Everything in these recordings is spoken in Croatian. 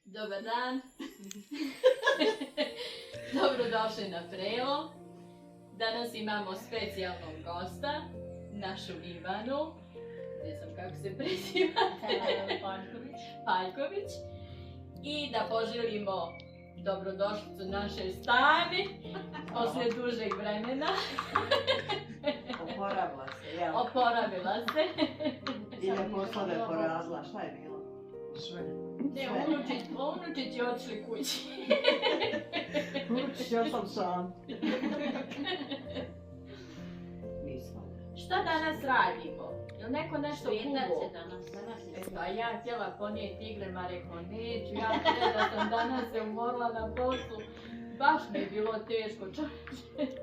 Dobar dan. Dobrodošli na Prelo. Danas imamo specijalnog gosta, našu Ivanu. Ne znam kako se preziva. Paljković. I da poželimo dobrodošlicu našoj Stani poslije dužeg vremena. Oporavila se, jel? Oporavila se. Ili poslove porazila, šta je bilo? Sve. Ne, unučić je otišli kući. Unučić, ja sam sam. Nismo. Šta danas radimo? Jel neko nešto kubo? danas Pa ja htjela ponijeti igrem, a rekao neću, ja da sam danas se umorila na poslu. Baš mi je bilo teško, čovječe.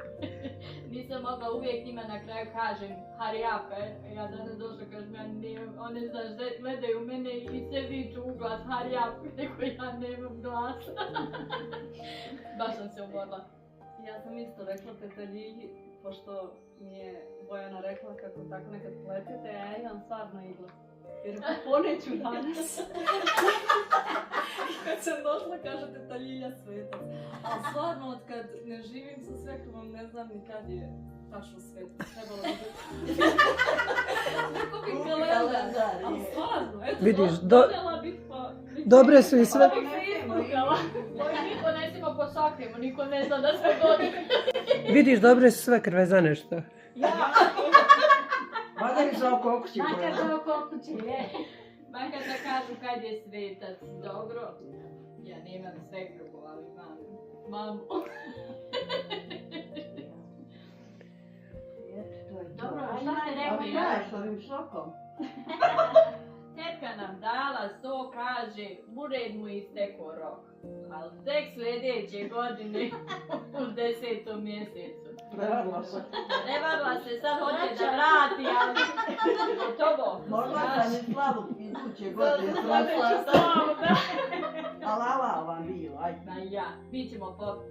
Nisam mogla, uvijek njima na kraju kažem hurry up, ja danas došla, kažem ja nemam, one znaš, gledaju mene i sve viču u glas hurry up, nego ja nemam glasa. Baš sam se umorila. Ja sam isto rekla tete Ljilji, pošto mi je Bojana rekla kako tako nekad pletete, a ja imam stvarno igla. Jer poneću danas. Kad sam došla, kaže teta Ljilja svetac. Ali stvarno, od kad ne živim sa svekrvom, ne znam ni kad je tačno svetac. Trebalo bi biti. Neko bi kalendar. Ali stvarno, eto, vidiš, donijela bih pa... dobre su i sve. Pa bih se ispukala. Niko ne smijemo po sakremu, niko ne zna da sve godine. Vidiš, dobre su sve krve za nešto. Mada mi za oko okući Makar da oko kuće je. Makar da kažu kad je svetac. Dobro. Ja nemam svekruhu, ali imam mamu. Dobro, a šta ste rekli? Ja, s ovim šokom. Tetka nam dala so, kaže, ured mu istekao rok. Ali tek sljedeće godine u 10. mjesecu. Prevarila se. Prevarila se, sad hoće da vrati, ali gotovo. Morala sam i slavu iduće godine. Alala vam bio, ajde. Ma ja, mi ćemo po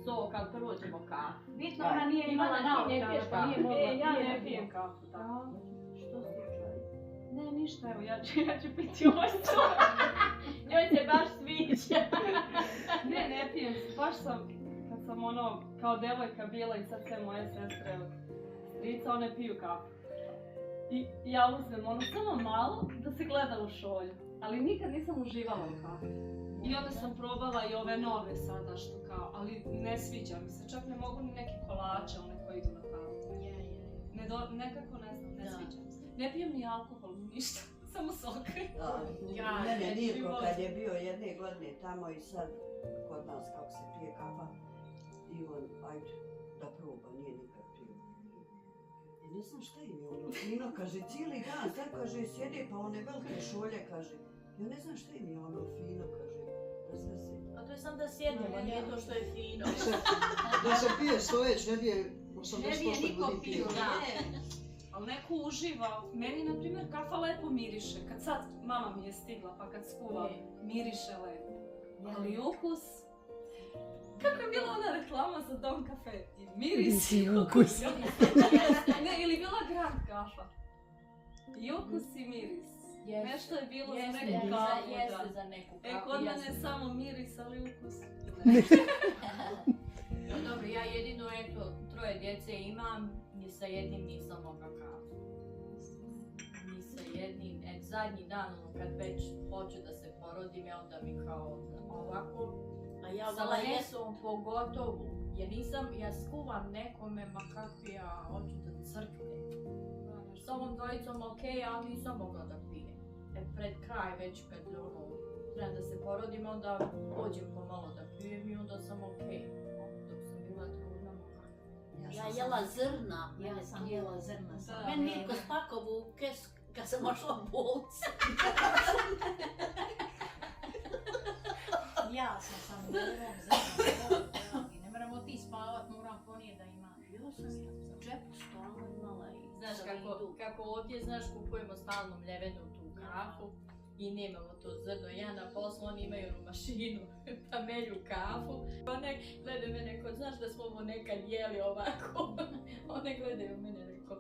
sok, ali prvo ćemo kafu. Bitno ona nije imala naočara, pa nije mogla. Ja ne pijem kafu, tako. Što slučaj? Ne, ništa, evo, ja ću piti ovaj sok. Njoj se baš sviđa. Ne pijem, baš sam, kad sam ono, kao devojka bila i sad sve moje sestre od strica, one piju kafu. I ja uzmem ono samo malo da se gleda u šolju, ali nikad nisam uživala u kafu. I onda sam probala i ove nove sada što kao, ali ne sviđa mi se, čak ne mogu ni neke kolače, one koji idu na kafu. Nekako ne znam, ne sviđa mi se. Ne pijem ni alkohol, ništa, samo sok. Mene Nirko kad je bio jedne godine tamo i sad kod nas kako se pije kafa. I on, ajde, da proba, nije nikad pio. I ne znam šta im je ono fino, kaže, cijeli dan, sad kaže, sjede pa one velike šolje, kaže. Ja ne znam šta im je ono fino, kaže, da sve se... A to je sam da sjednemo, nije to što je fino. Da se pije stojeć, ne bije 80% Ne bije niko ljudi pio, pije. da. Ali neko uživa. Meni, na primjer, kafa lepo miriše. Kad sad mama mi je stigla, pa kad skuva, miriše lepo. Ali ukus... Kako je bila ona reklama za Don Cafe? I miris i ukus. Ne, ili bila Grand kafa. I ukus i miris. Nešto je bilo za neku kafu, Jeste za neku kafu. kod mene je samo miris, ali ukus. Dobro, ja jedino, eto, 3 djece imam, ni sa jednim nisam mogla kafu. Ni sa jednim, zadnji dan, kad već hoću da se porodim, onda mi kao ovako. A ja Sa vola lesom pogotovo, jer ja skuvam nekome, ma kakvi, ja hoću da crkne. S ovom dvojicom okej, ali nisam mogla da pijem. Pred kraj već kad trebam da se porodim, onda pođem pomalo da pijem i onda sam okej. Dok sam bila trudna, Ja jela zrna, ja sam jela zrna. Meni Mirko spakovu u kes kad sam ošla u bolcu. Ja sam samo jednom zrna. Ne moramo ti spavat, moram ponije da imam. Ja sam u džepu stalno imala i... Znaš kako ovdje, znaš, kupujemo stalno mljevenu tu kafu i nemamo to zrno. Ja na poslu, oni imaju onu mašinu, pa melju kafu. One gledaju mene kao, znaš da smo ovo nekad jeli ovako. One gledaju mene rekao,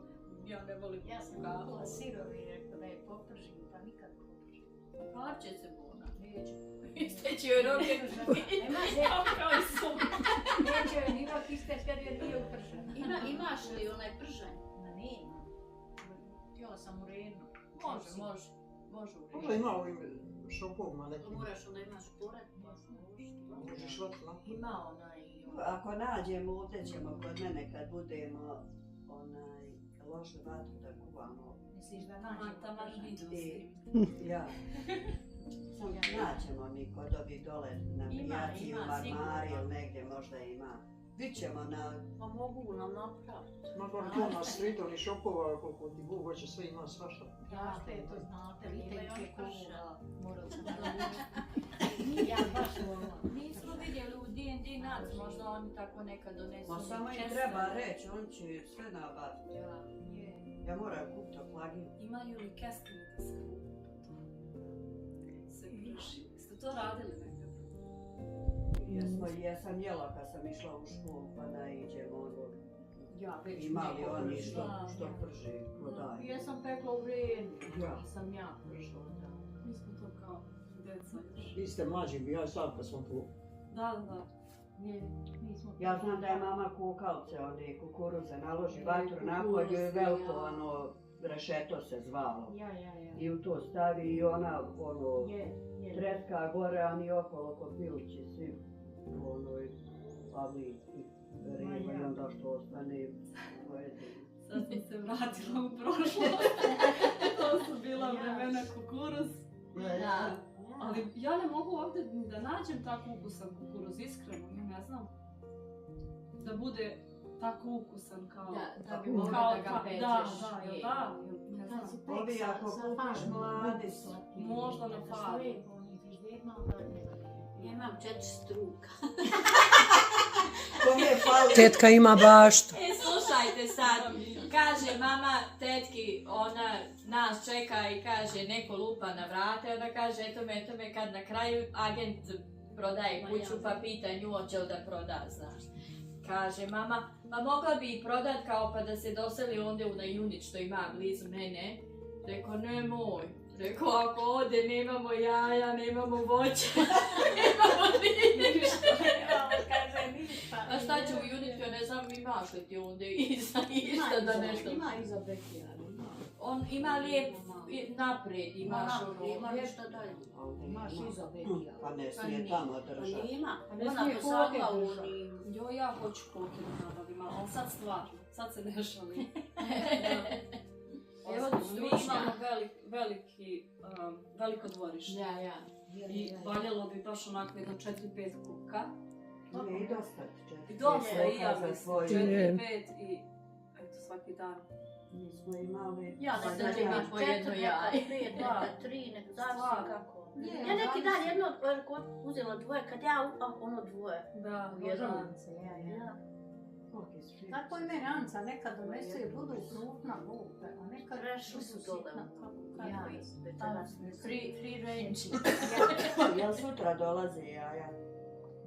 ja ne volim Ja sam kafu. kupila sirovi, rekao da je popržim, pa nikad popržim. Parče se bona, neću. Iste neće joj roket. Nema Kao i su. neće joj ni rok ispred kad je bio pržan. Imaš li onaj pržanj? Ma nema. Htjela sam u Renu. Može u Možda redu. ima ovim šopovima To nekim. moraš onda imaš pored. Možeš vat na. Ima onaj... Ako nađemo, ovdje ćemo kod mene kad budemo lošu vatru da kuvamo. Misliš da Aha, nađemo tamo pržanj? video I, snimim. ja. Sam naćemo mi kod ovih dole na pijaci, u ima, Marmari sigurno. ili negdje možda ima. Vidćemo na... Pa mogu nam napraviti. Makar to na streetu, ni šopova, koliko ti Bog hoće, sve ima svašta. Ja što je to znate, vidite i oni pržan. Moram sam Ja baš volim. Nismo vidjeli u D&D nac, možda oni tako nekad donesu. Ma samo im često. treba reći, on će sve nabaviti. Je. Ja moram kupiti to plagin. Imaju li keskine da se vrši? Ste to radili nekad? Jesam jela kad sam išla u školu pa da iđemo ono. Ja već Imali neko oni pršla, što ja. prži, prodaju. Ja sam pekla u Renu, Ja. sam ja pršla, da. Mi smo to kao djeca još. Vi ste mlađi, bi ja sad kad sam tu. Da. Je, nismo Ja znam da je mama kukavce, one kukuruze, naloži Je, vatru napolju i kukuruz, veliko ja. ono rešeto se zvalo. Ja. I u to stavi i ona ono Je. treska gore, a ni okolo ko pilići svi u onoj avli i riba i onda što ostane pojede. Sad sam se vratila u prošlost. To su bila vremena kukuruz. Da. Ali ja ne mogu ovdje ni da nađem tako ukusan kukuruz, iskreno, ja ne znam. Da bude tako ukusan kao... Da bi Kao mogla da ga ta- pečeš. Da, je. ne znam. Ovi ako kupiš mladi su. Možda na faru. Ja imam 4 struka. Kome fali? Tetka ima baštu. Slušajte sad, kaže mama tetki, ona nas čeka i kaže neko lupa na vrate, ona kaže eto me kad na kraju agent prodaje kuću pa pita nju hoće li da proda, znaš. Kaže mama, pa mogla bi i prodat kao pa da se doseli onda u Najunić što ima blizu mene. Rekao nemoj. Rekao ako ode nemamo jaja, nemamo voća, nemamo ništa. A šta će u Uniću, ja ne znam imaš li ti onda išta da nešto. Ima iza Bekija. On ima lijep naprijed, imaš ono. Ima nešto dalje. Imaš iza Bekija. Pa ne smije tamo držati. Ima. ne Ona smije dosadila koke u držat. onim. Jo, ja hoću koke da nabavim, ali sad stvarno, sad se ne šalim. Evo, mi imamo veliko dvorište. Ja. I valjalo bi baš onako jedno 4-5 kuka. Nije i dosta. I dosta i ja za mislim, svoje. 4-5 i eto svaki dan. Mi smo imali... Ja Pa ne znači znam, ima imaš po jedno 4, nekad jaje. 5, Da. nekad 3, nekad zavisi Stvarno. kako. Ne, Ja neki dan zavisi. jedno uzela dvoje, kad ja ono dvoje. Da, Jedan. jedan. Koliki su šipci? Tako i mene Anca nekad donese i budu krupna lupe, a nekad Prešli su dole. sitna. Ja, večeras. Free range. Jel sutra dolaze jaja?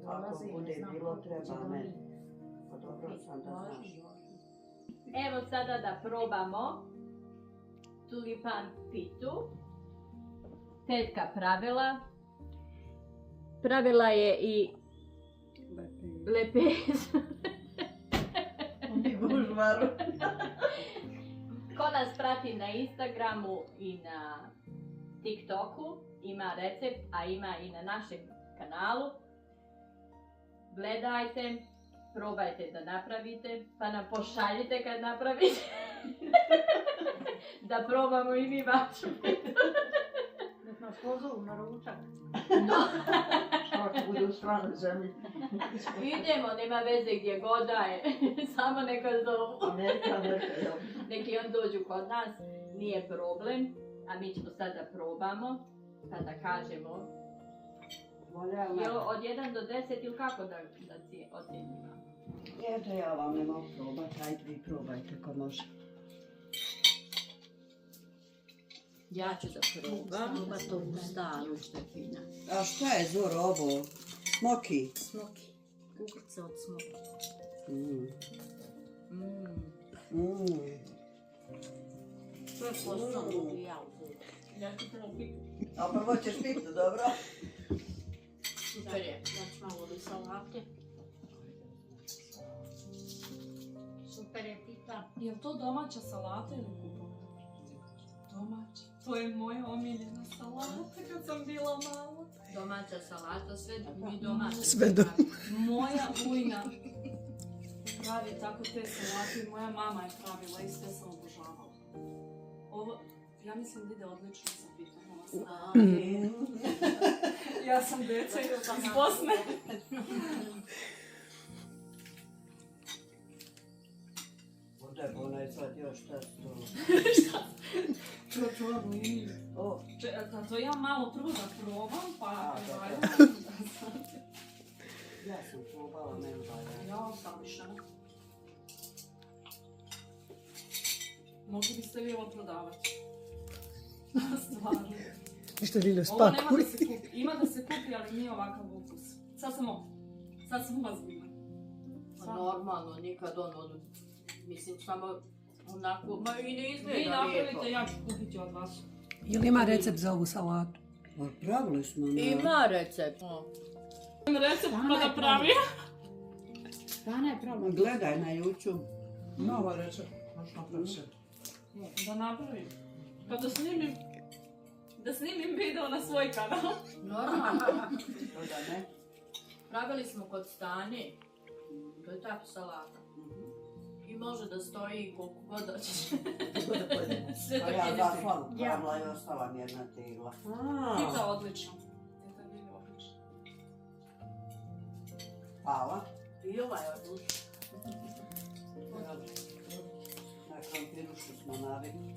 Ako Dolazi, bude znam bilo, koliko će treba donijeti. meni. Pa dobro sam da znaš. Evo sada da probamo tulipan pitu. Tetka pravila. Pravila je i lepez. I gužvaru. Ko nas prati na Instagramu i na TikToku, ima recept, a ima i na našem kanalu. Gledajte, probajte da napravite, pa nam pošaljite kad napravite. Da probamo i mi vašu. Nek nas pozovu na ručak. Ako bude u stranoj zemlji. Idemo, nema veze gdje god da je. Samo neka zovu. Amerika, jel? Neki on dođu kod nas, nije problem. A mi ćemo sad da probamo, pa da kažemo. Voljela. Jel od 1 do 10 ili kako da ocjenjimo? Eto, ja vam ne mogu probati, ajde vi probajte ko može. Ja ću da probam. Proba to u staru Štefina. A šta je Zoro ovo? Smoki? Smoki. Kukica od smoki. Mm. Mm. Mm. To je posao mogu ja uzeti. Ja ću probati. A prvo ćeš piti, dobro? Je li to domaća salata ili kupovna? Domaća. To je moja omiljena salata kad sam bila mala. Domaća salata, sve mi domaće. Sve doma. Moja ujna pravi tako te salate i moja mama je pravila i sve sam obožavala. Ovo, ja mislim da ide odlično sa pitom ova salata. Ja sam djeca iz Bosne. Bude onaj sad još šta to. Čočoru i... O, To ja malo prvo da probam, pa... A, dobro. da. ja sam probala, ne valja. Ja sam išao. Mogli biste vi ovo prodavati. Stvarno. Ništa Lilo Ovo nema spakuj. da se kupi. Ima da se kupi, ali nije ovakav ukus. Sad sam ozbiljna. Pa normalno, nikad ono, mislim samo onako, ma i ne Vi izgleda lijepo. napravite, ja ću kupiti od vas. Jel ima recept za ovu salatu? Pa pravili smo na... Ima recept. Recept pa da pravi. Stana je pravo. Gledaj na YouTube. Nova reče. Možeš napraviti sve. Da napravim. Pa da snimim video na svoj kanal. Normalno. To da ne. Pravili smo kod Stani. To je tako salata. I može da stoji koliko god hoćeš. Sve Pa to ja ide. za slavu pravila i ostala mi jedna tegla. Tita odlično. Tita bili odlično. Hvala. I ovaj odlučio. Na krompirušu smo navikli.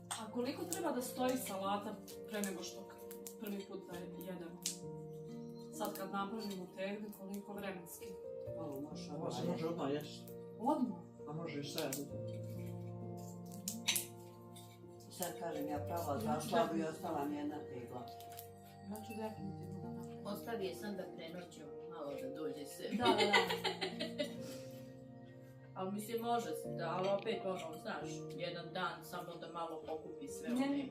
A koliko treba da stoji salata pre nego što prvi put da jedemo? Sad kad napravimo tegli, koliko vremenski? Ovo može Ovo se ovaj. može odmah jesti. Odmah. A može i sad. Sad kažem ja pravila za slavu i ostala mi jedna tegla. Ja ću definitivno da napravim. Ostavi je sam da prenoću, malo da dođe se. Da. Ali mislim može se, da, ali opet ono, znaš, jedan dan samo da malo pokupi sve Ne. one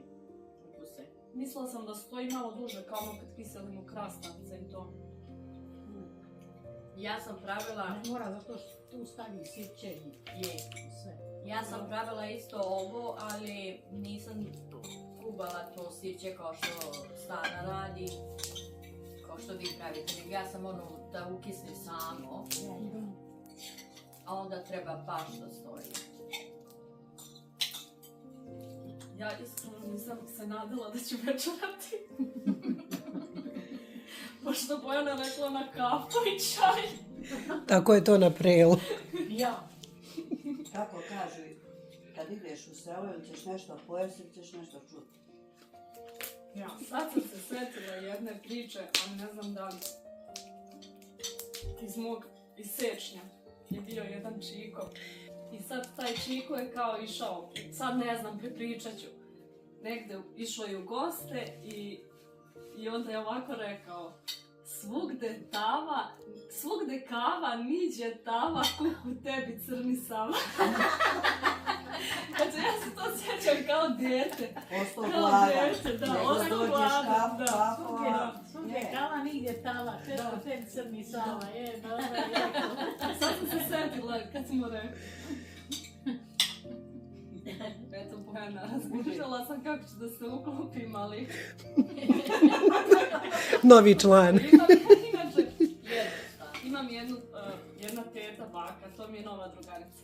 ukuse. Mislila sam da stoji malo duže, kao ono kad kiselimo krastavce i to. Ja sam pravila, Mora zato što tu stavi sirće i je, sve. ja sam pravila isto ovo, ali nisam kubala to sirće kao što Stana radi, kao što vi pravite. Nego ja sam ono da ukisne samo, a onda treba baš da stoji. Ja iskreno nisam se nadala da ću večerati. Pošto Bojana rekla na kafu i čaj. Tako je to na prelu. Ja. Kako kažu, kad ideš u selo ili ćeš nešto pojesti ili ćeš nešto čuti. Ja, sad sam se sjetila jedne priče, ali ne znam da li iz Sečnja je bio jedan Čiko. I sad taj Čiko je kao išao, sad ne znam, prepričat ću. Negde išao je u goste i onda je ovako rekao: svugde kava, niđe tava, kuku tebi crni sava. Znači ja se to sjećam kao dijete. Ostao Kao gladan. dijete, da, Nego ostao dođeš gladan, kafu, da. kafova. Svugdje kava, nigdje tava, teško tebi crni sava, dobro, Sad sam se sjetila kad smo rekli. Eto, Bojana, razmišljala sam kako ću da se uklopim, ali... Novi član. Inače, imam jedna teta, baka, to mi je nova drugarica.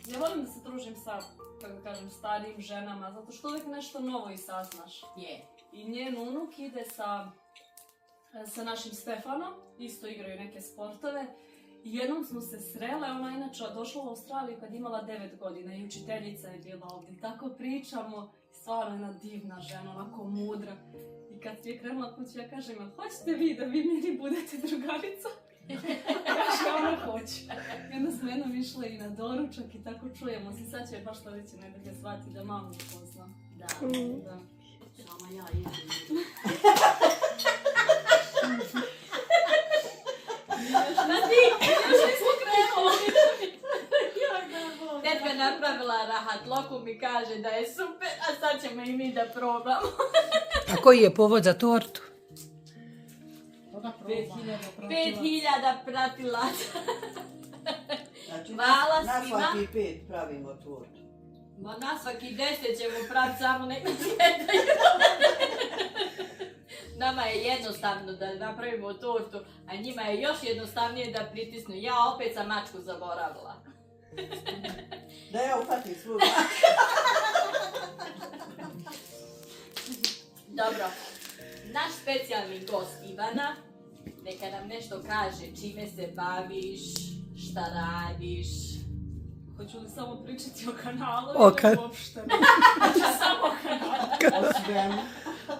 Ja volim da se družim sa, kako da kažem, starijim ženama, zato što uvijek nešto novo i saznaš. Je. I njen unuk ide sa našim Stefanom, isto igraju neke sportove. I jednom smo se srele, ona inače došla u Australiju kad imala 9 godina i učiteljica je bila ovdje. Tako pričamo, stvarno jedna divna žena, onako mudra. I kad je krenula kući, ja kažem: hoćete vi da vi meni budete drugarica? Kaže, ona hoće. I onda smo jednom išle i na doručak i tako čujemo se. Sad će baš sljedeće nedelje shvatiti da mamu upoznam. Da. Da. Sama ja idem. Još nismo krenuli. Tetka napravila rahat loku, mi kaže da je super, a sad ćemo i mi da probamo. A koji je povod za tortu? To da probam. 5000 pratilaca. Znači, Hvala na svima. svaki 5 pravimo tortu. Ma na svaki 10 ćemo praviti samo neka sjedaju. Nama je jednostavno da napravimo tortu, a njima je još jednostavnije da pritisnu. Ja opet sam mačku zaboravila. Da ja upatim svu. Dobro, naš specijalni gost Ivana, neka nam nešto kaže čime se baviš, šta radiš. Hoću li samo pričati o kanalu O ili uopšte? Samo o kanalu.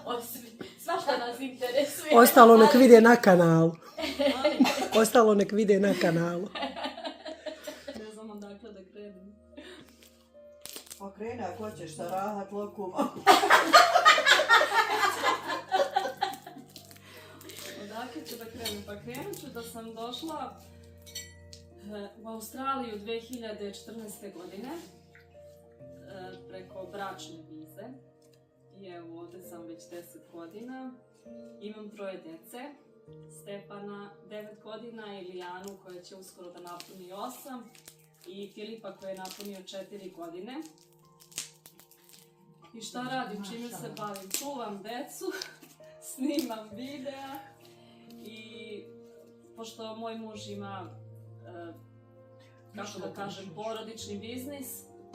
O svemu. Svašta nas interesuje. Ostalo nek vide na kanalu. Ostalo nek vide na kanalu. Ne znam odakle da krenem. Okreni ako hoćeš sa rahat lokuma. Odakle ću da krenem? Pa krenut ću da sam došla u Australiju 2014. godine preko bračne vize. I evo ovdje sam već 10 godina. Imam 3 djece. Stefana 9 godina i Lijanu koja će uskoro da napuni 8. I Filipa koji je napunio 4 godine. I šta radim, čime se bavim? Čuvam decu, snimam videa i pošto moj muž ima, kako da kažem, porodični biznis,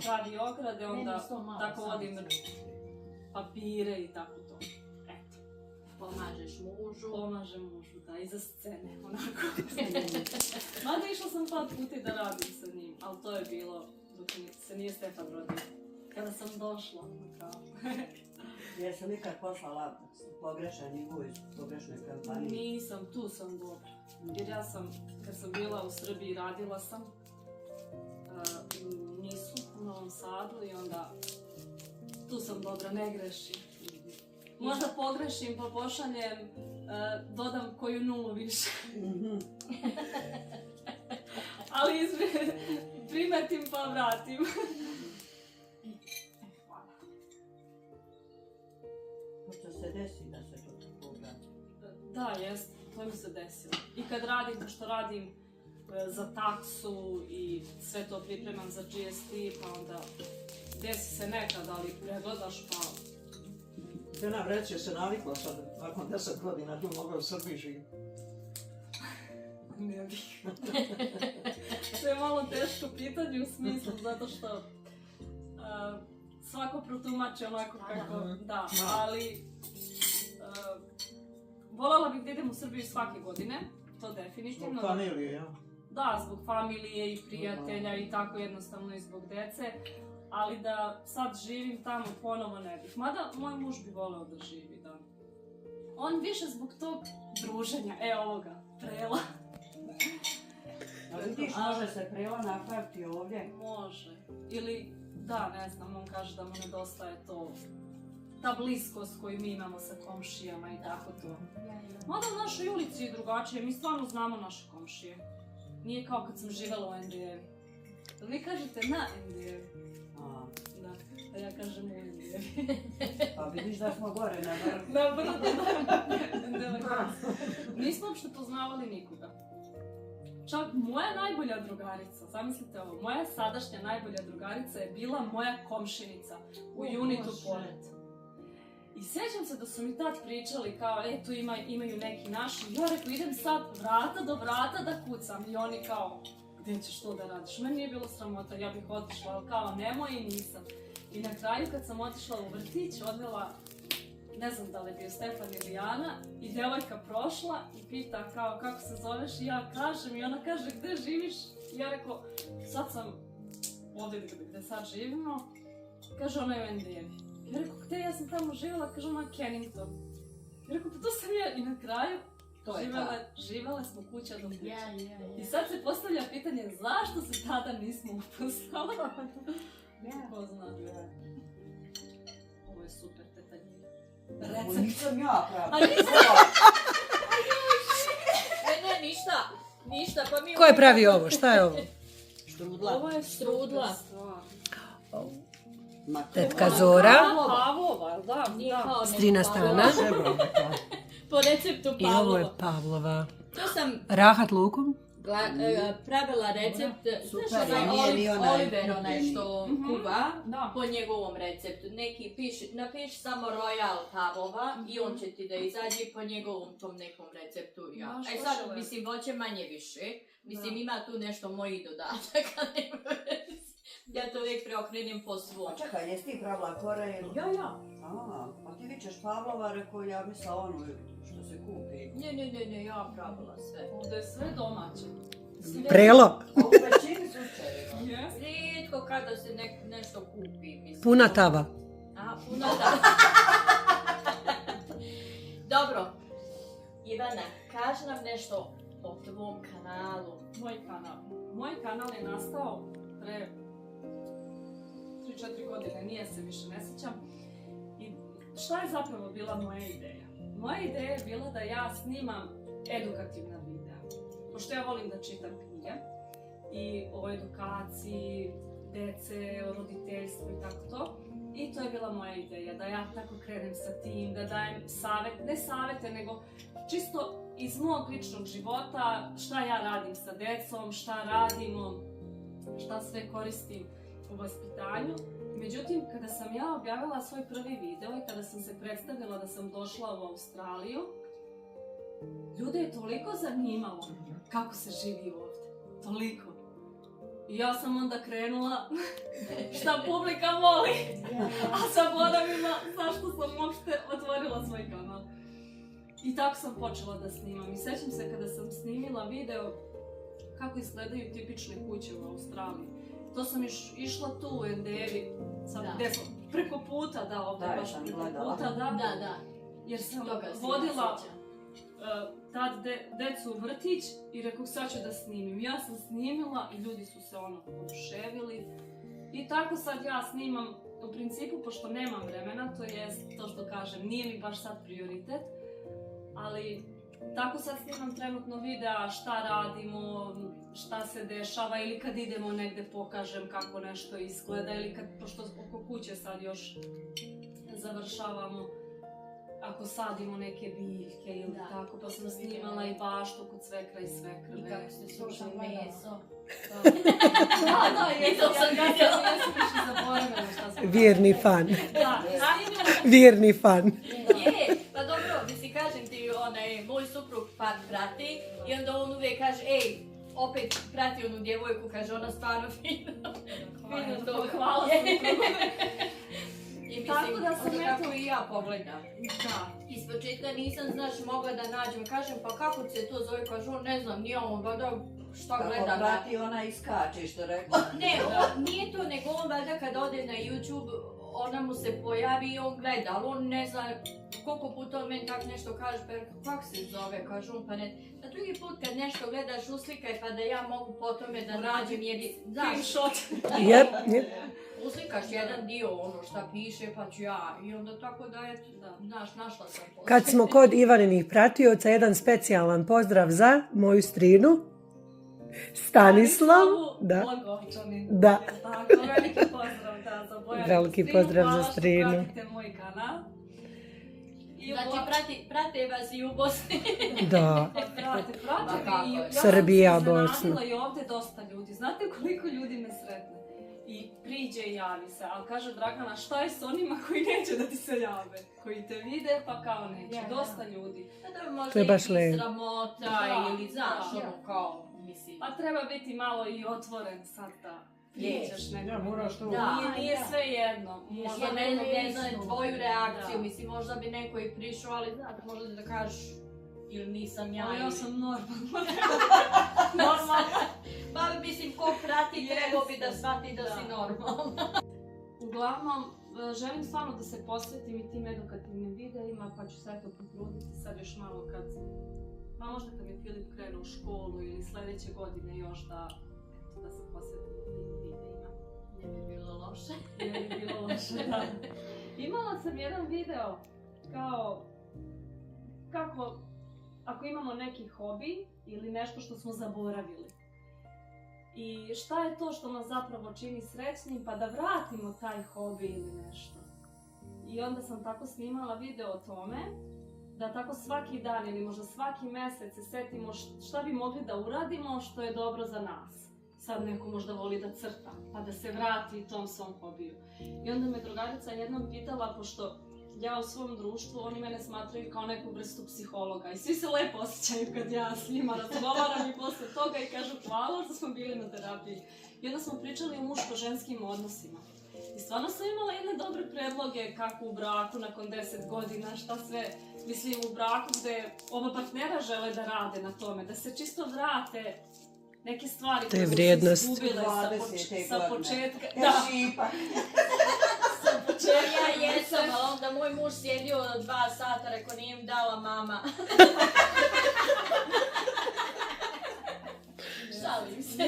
pravi ograde, onda tako vodim papire i tako to. Eto. Pomažeš mužu. Pomažem mužu, da, iza scene, onako. Mada išla sam par puta da radim sa njim, ali to je bilo dok se nije Stefan rodio. Kada sam došla, kao. Jesam nikad poslala pogrešan nivo iz pogrešnoj kampanije? Nisam, tu sam dobra. Jer ja sam, kad sam bila u Srbiji, radila sam u Nisu, u Novom Sadu i onda tu sam dobra, ne grešim. Možda pogrešim pa pošaljem, dodam koju nulu više. Ali primetim pa vratim. Pošto se desi da se to tako obrati. Da, jest, to mi se desilo. I kad radim, pošto radim za taksu i sve to pripremam za GST, pa onda desi se nekad, ali pregledaš pa... Te nam reći, se navikla sad, nakon 10 godina tu mogla u Srbiji živjeti. Ne bih. To je malo teško pitanje u smislu, zato što svako protumači onako kako, da, ali voljela bih da idem u Srbiju svake godine, to definitivno. Zbog familije, ja? Da, zbog familije i prijatelja i tako jednostavno i zbog dece, ali da sad živim tamo ponovo ne bih. Mada moj muž bi voleo da živi, da. On više zbog tog druženja, ovoga, prela. Ali vidiš, može se prela napraviti ovdje. Može. Ili, da, ne znam, on kaže da mu nedostaje to, ta bliskost koju mi imamo sa komšijama i tako to. Mada u našoj ulici je drugačije, mi stvarno znamo naše komšije. Nije kao kad sam živjela u NDR. Vi kažete na NDR? Da, a ja kažem u NDR. Pa vidiš da smo gore na vrhu. Na vrhu, da. Nismo uopšte poznavali nikoga. Čak moja najbolja drugarica, zamislite ovo, moja sadašnja najbolja drugarica je bila moja komšinica u unitu pored. I sjećam se da su mi tad pričali kao, tu imaju neki naši, ja rekao, idem sad vrata do vrata da kucam. I oni kao, gdje ćeš to da radiš? Meni nije bilo sramota, ja bih otišla, ali kao, nemoj i nisam. I na kraju kad sam otišla u vrtić, odvela, ne znam da li je bio Stefan ili Jana, i djevojka prošla i pita kao, kako se zoveš? I ja kažem, i ona kaže, gdje živiš? I ja rekao, sad sam ovdje gdje sad živimo. Kaže, ona je u NDR. Ja rekao, gdje ja sam tamo živjela? Kaže ona, Kennington. Ja rekao, pa to sam ja. I na kraju živjele smo kuća do kuća. I sad se postavlja pitanje, zašto se tada nismo upoznali? Ko zna. Ovo je super, teta Nina. Recept. Nisam ja A pravila. nisam! Ne, ništa, pa mi... Ko je pravi ovo? Šta je ovo? Štrudla. Ovo je strudla. Tetka Zora, Pavlova, da? Nije kao nego strina Pavlova. Stana Po receptu i ovo je Pavlova. Pavlova. To sam... Rahat lukom. pravila recept, Super, znaš nije onaj ni onaj Oliver, onaj kupljeni. što Mhm. kuva, Da. po njegovom receptu. Neki napiši samo Royal pavlova i on će ti da izađe po njegovom tom nekom receptu. Ja. Baš, E baš sad, lepo. mislim, voće manje više. Mislim, Da. ima tu nešto mojih dodataka. Ja to uvijek preokrenem po svom. A čekaj, jesi ti pravila kore ili? Ja. Pa ti vičeš Pavlova, rekao ja misla onu što se kupi. Ne, ja pravila sve. Ovdje je sve domaće. Prelo, A u većini slučajeva. Yes. Rijetko kada se nešto kupi, mislim. puna tava. Aha, puno da. Dobro. Ivana, kaži nam nešto o tvom kanalu. Moj kanal je nastao pre 3-4 godine, nije se više ne sjećam. I šta je zapravo bila moja ideja? Moja ideja je bila da ja snimam edukativna videa. Pošto ja volim da čitam knjige i o edukaciji, dece, o roditeljstvu i tako to. I to je bila moja ideja, da ja tako krenem sa tim, da dajem ne savete, nego čisto iz mog ličnog života, šta ja radim sa decom, šta radimo, šta sve koristim u vaspitanju. Međutim, kada sam ja objavila svoj prvi video i kada sam se predstavila da sam došla u Australiju, ljude je toliko zanimalo kako se živi ovdje. Toliko. I ja sam onda krenula šta publika voli, a zaboravila zašto sam uopšte otvorila svoj kanal. I tako sam počela da snimam. I sjećam se kada sam snimila video kako izgledaju tipične kuće u Australiji. To sam išla tu u Endeavi, gdje sam preko puta, da, ovdje Da, baš sam preko gledala. puta, da. Da. Jer sam Toga se vodila ja sjećam. tad decu u vrtić i rekao sad ću da snimim. Ja sam snimila i ljudi su se oduševili. I tako sad ja snimam, u principu, pošto nemam vremena, to jest to što kažem, nije mi baš sad prioritet, ali tako sad snimam trenutno videa šta radimo, šta se dešava ili kad idemo negdje pokažem kako nešto izgleda ili kad, pošto oko kuće sad još završavamo, ako sadimo neke biljke ili tako, pa sam snimala i baštu kod svekra i svekrve. I kako se suši meso. Da, ja sam više zaboravila šta sam. Vjerni fan. Da, Vjerni fan. Je, pa dobro, mislim, kažem ti, moj suprug prati i onda on uvijek kaže, ej, opet prati onu djevojku, kaže, ona stvarno fino to. Hvala suprugu. I mislim, Tako da sam onda eto- tako i ja pogledam. Da. Iz početka nisam, mogla da nađem, kažem, pa kako se to zove, kaže, on ne znam, nije on, valjda šta Kako gleda. prati ona iskače, što rekla. Ne, nije to, nego on valjda kad ode na YouTube, ona mu se pojavi i on gleda, ali on ne zna koliko puta on meni tak nešto kaže, pa kako se zove, kaže on, pa ne. A drugi put kad nešto gledaš, uslikaj pa da ja mogu po tome da nađem, jer Screenshot. Jep. uslikaš jedan dio ono šta piše, pa ću ja, i onda tako da je, znaš, našla sam posle. Kad smo kod Ivaninih pratioca, jedan specijalan pozdrav za moju strinu, Stanislav. Da. Blagovčanin. Da. Tako, veliki pozdrav, da, za Bojanu Veliki Strinu. pozdrav za Hvala što Strinu. pratite moj kanal. I Znači, prate vas i u Bosni. Da. Prate Ma kako i je. ja Srbija, sam se Bosna. iznenadila i ovdje dosta ljudi. Znate koliko ljudi me sretne? I priđe i javi se, ali kaže Dragana, šta je s onima koji neće da ti se jave? Koji te vide pa kao neće. Dosta ljudi. Da možda To je baš i lepo. sramota Da, ili znaš, da. ono kao, mislim. Pa treba biti malo i otvoren sad da pričaš Ja, nekome. moraš to... Da. Nije sve jedno. Možda ne znam tvoju reakciju, mislim možda bi neko i prišao, ali znaš, možda da kažeš ili nisam ja. Ali ja ili- sam normalna. Normalno. Pa mislim, ko prati trebao bi da shvati da si normalna. Uglavnom, želim stvarno da se posvetim i tim edukativnim videima, pa ću se eto potruditi sad još malo kad... Pa možda kad mi Filip krene u školu ili sljedeće godine još da se posvetim tim videima. Ne bi bilo loše. Ne bi bilo loše, da. Imala sam jedan video kao kako ako imamo neki hobi ili nešto što smo zaboravili. I šta je to što nas zapravo čini srećnim, pa da vratimo taj hobi ili nešto. I onda sam tako snimala video o tome da tako svaki dan ili možda svaki mjesec se setimo šta bi mogli da uradimo što je dobro za nas. Sad neko možda voli da crta, pa da se vrati tom svom hobiju. I onda me drugarica jednom pitala, pošto ja u svom društvu, oni mene smatraju kao neku vrstu psihologa i svi se lepo osjećaju kad ja s njima razgovaram i posle toga i kažu hvala što smo bili na terapiji. I onda smo pričali o muško-ženskim odnosima. I stvarno sam imala jedne dobre predloge kako u braku nakon 10 godina, šta sve, mislim u braku gde oba partnera žele da rade na tome, da se čisto vrate neke stvari Te koje su se vrijednosti. izgubile sa početka. Da, Ja jesam, a onda moj muž sjedio 2 sata, rekao nije mi dala mama. Šalim se.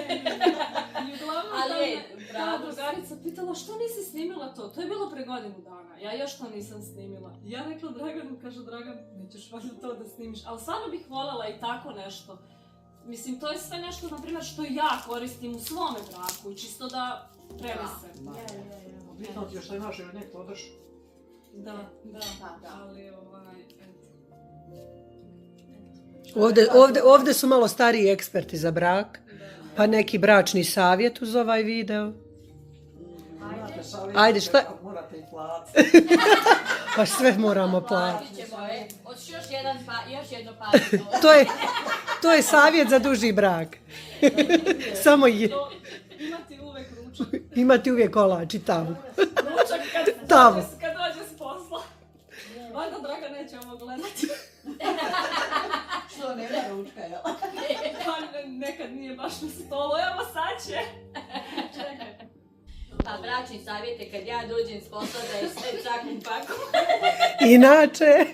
I uglavnom Ali ta drugarica pitala što nisi snimila to? To je bilo pre godinu dana. Ja još to nisam snimila. I ja rekla Draganu, kaže Dragan, nećeš valjda to da snimiš. Ali stvarno bih voljela i tako nešto. Mislim, to je sve nešto, na primjer, što ja koristim u svome braku i čisto da prenesem. Bitno ti je što imaš ili neku podršku. Da, Da. ali Ovdje su malo stariji eksperti za brak, pa neki bračni savjet uz ovaj video. Imate savjet, Ajde, šta- kako morate i platiti. Pa sve moramo platiti. Platit ćemo, hoćeš još jedno patito. To je savjet za duži brak. Samo to imati uvek ručak. imati uvijek kolač i tavu. Ručak Tamo. kad dođe s posla. Valjda Draga neće ovo gledati. Što nema ručka, jel? Pa nekad nije baš na stolu, evo sad će. Čekaj. A bračni savjet je kad ja dođem s posla da je sve čakom pakom. Inače,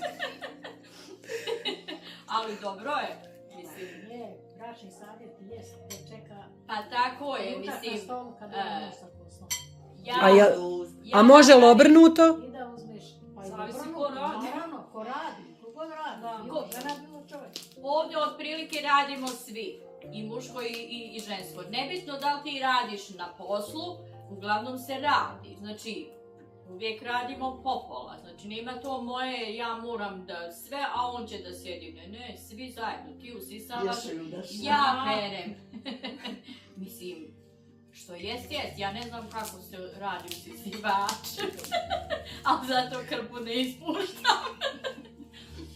Ali dobro je, mislim. Je, bračni savjet jest, da čeka Pa tako je, ručak na mislim. stolu kad dođeš sa posla. a može li obrnuto? I da uzmeš, pa i Zavisi obrnuto, ko radi. Naravno, ko radi, ko god radi. Da. Bilo žena, bilo čovjek. Ovdje otprilike radimo svi, i muško i žensko. Nebitno da li ti radiš na poslu, uglavnom se radi. Znači, uvijek radimo popola. Znači, nema to moje, ja moram da sve, a on će da sjedi. Ne, svi zajedno. Ti usisavaš, ja perem. Mislim, što jest. Ja ne znam kako se radi usisivač. Ali zato krpu ne ispuštam.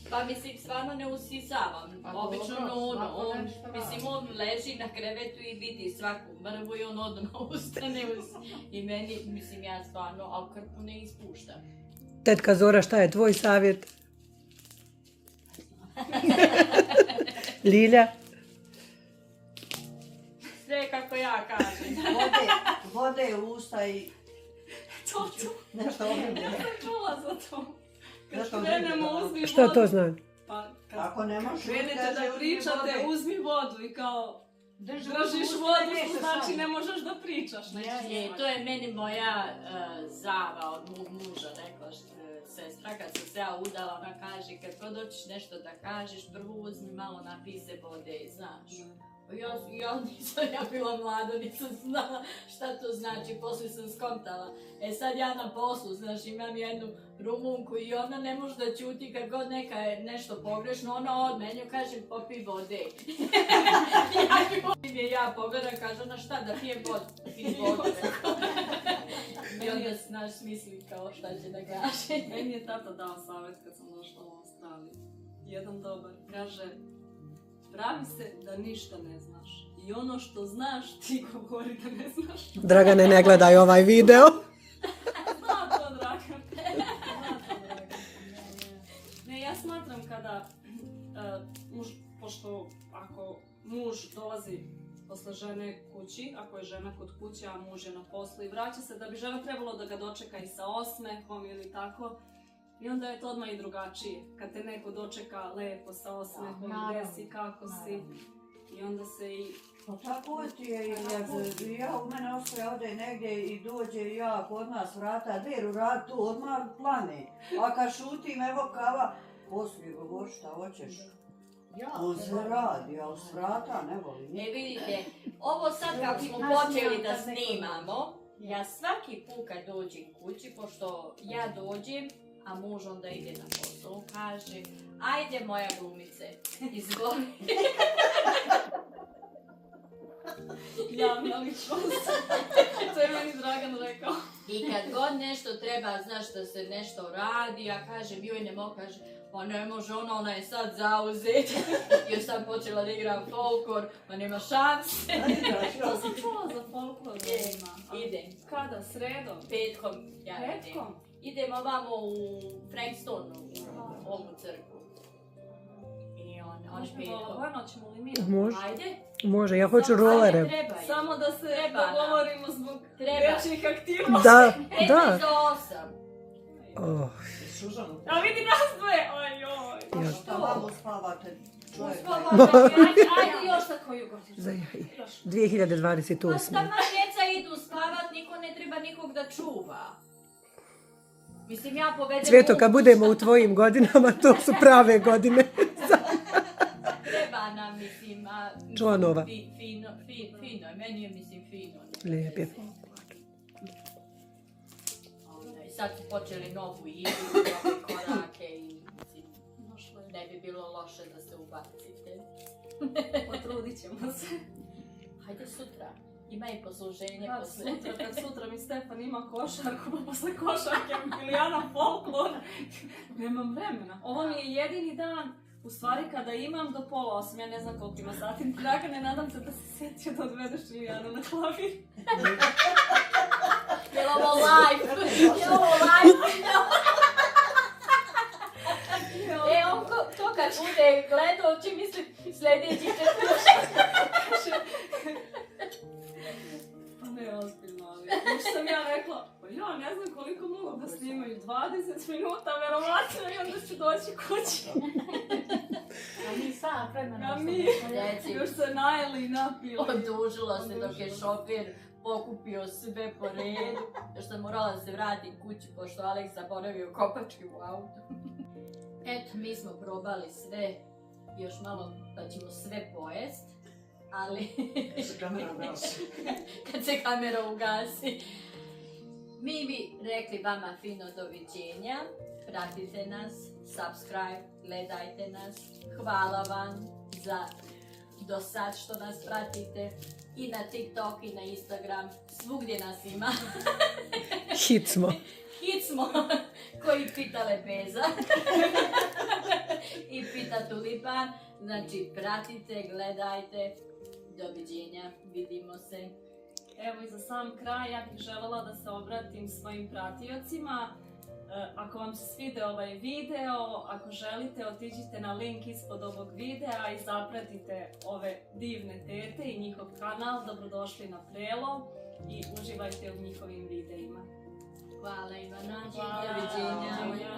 Pa mislim, stvarno ne usisavam. Pa Obično dobro, svako on, nešto radi. mislim, on leži na krevetu i vidi svaku mrvu i on odmah ustane i meni, mislim, ja stvarno, ali krpu ne ispuštam. Tetka Zora, šta je tvoj savjet? Lilja? Sve kako ja kažem. Vode u usta i To. nešto obrnje. Čula za to. Kad Nešto krenemo, uzmite, uzmi Što vodu. to znači? Pa kad Ako ne možeš krenete da pričate, uzmi vodu i kao držiš usta, vodu, nešto što znači samo. ne možeš da pričaš. To je meni moja zava od mog muža, rekla sestra, kad sam se ja udala, ona kaže, kad god hoćeš nešto da kažeš, prvo uzmi malo napij se vode, znaš. Ja nisam, ja bila mlada, nisam znala šta to znači, poslije sam skontala. Sad ja na poslu, znaš, imam jednu Rumunku i ona ne može da ćuti kad god neka je nešto pogrešno, ona od mene kaže popij vode. Ja pogledam, kaže ona šta da pijem vodu, pij vodu. I onda znaš smisli kao šta će da kaže. Meni je tata dao savjet kad sam došla u Australiju. Jedan dobar, kaže, pravi se da ništa ne znaš. I ono što znaš, ti govori da ne znaš. Dragane, ne gledaj ovaj video. Zna to, Dragan. Ne, ja smatram kada muž, pošto ako muž dolazi posle žene kući, ako je žena kod kuće, a muž je na poslu i vraća se, da bi žena trebalo da ga dočeka i sa osmehom ili tako. I onda je to odmah i drugačije. Kad te neko dočeka lepo sa osmehom, gdje si, kako si. I onda se i... Pa tako ti je, jer ja u mene ostaje ovdje negdje i dođe i ja kod nas vrata, deru rad tu, odmah plane. A kad šutim, evo kava, poslije govor šta hoćeš. On se radi, ali s vrata ne voli. Vidite, ovo sad kako smo počeli da snimamo, ja svaki put kad dođem kući, pošto ja dođem, a muž onda ide na posao, kaže, Ajde moja glumice, izvoli. Javna ličnost. To je meni Dragan rekao. I kad god nešto treba, znaš da se nešto radi, ja kažem, joj ne mogu, kaže, pa ne može ona je sad zauzeta. Još sam počela da igram folklor, pa nema šanse. To sam čula za folklor da ima. Idem. Kada? Sredom? Petkom ja idem. Petkom? Idem ovamo u Frankstonu, u ovu crkvu. I on Možemo petkom. vojno, ćemo li mi? Može, Ajde. može, ja hoću Samo rolere. ajde, treba je. Samo da se Treba nam. dogovorimo zbog Treba. dječjih aktivnosti. Da, 15 da. do 8. Oh, Suzanu. A vidi nas dve! Ojoj! Pa Ja. što vamo spavate? Čovjek Ajde još za koju godinu. za Pa 2028. tamo djeca idu spavat, niko ne treba nikog da čuva. Mislim, ja povedem... Cvjeto, kad budemo u tvojim godinama, to su prave godine. Treba nam, mislim, Članova. Fino, meni je, mislim, fino. Lijep je. I sad su počeli novu igru, nove korake i, mislim, ne bi bilo loše da se ubacite. Potrudit ćemo se. Hajde sutra, ima i posluženje Kad posle. sutra mi Stefan ima košarku, pa posle košarke Milijana folklor. Nemam vremena. Ovo mi je jedini dan, u stvari kada imam do 7:30, ja ne znam koliko ima sati. Dragane, nadam se da se sjetio da odvedeš Milijanu na klavir. Jel ovo live? Jel ovo live? On to kad bude gledao, će misli sljedeći Pa ne, ozbiljno, ali još sam ja rekla, pa ja ne znam koliko mogu da snimaju, 20 minuta, verovatno, i onda ću doći kući. A mi sat vremena. A mi još se najeli i napili. Odužila se dok je šofer pokupio sve po redu. Još sam morala se vratiti kući pošto Alex zaboravio kopačke u autu. Eto, mi smo probali sve, još malo da ćemo sve pojest, ali Se kamera ugasi. kad se kamera ugasi. Mi bi rekli vama fino doviđenja, pratite nas, subscribe, gledajte nas, hvala vam za do sad što nas pratite i na TikTok i na Instagram, svugdje nas ima. Hit smo. Hit smo, koji pita lepeza i pita tulipan, znači pratite, gledajte, doviđenja, vidimo se. Evo i za sam kraj ja bih željela da se obratim svojim pratiocima. Ako vam se svide ovaj video, ako želite otiđite na link ispod ovog videa i zapratite ove divne tete i njihov kanal. Dobrodošli na Prelom i uživajte u njihovim videima. Hvala Ivana, Hvala. doviđenja.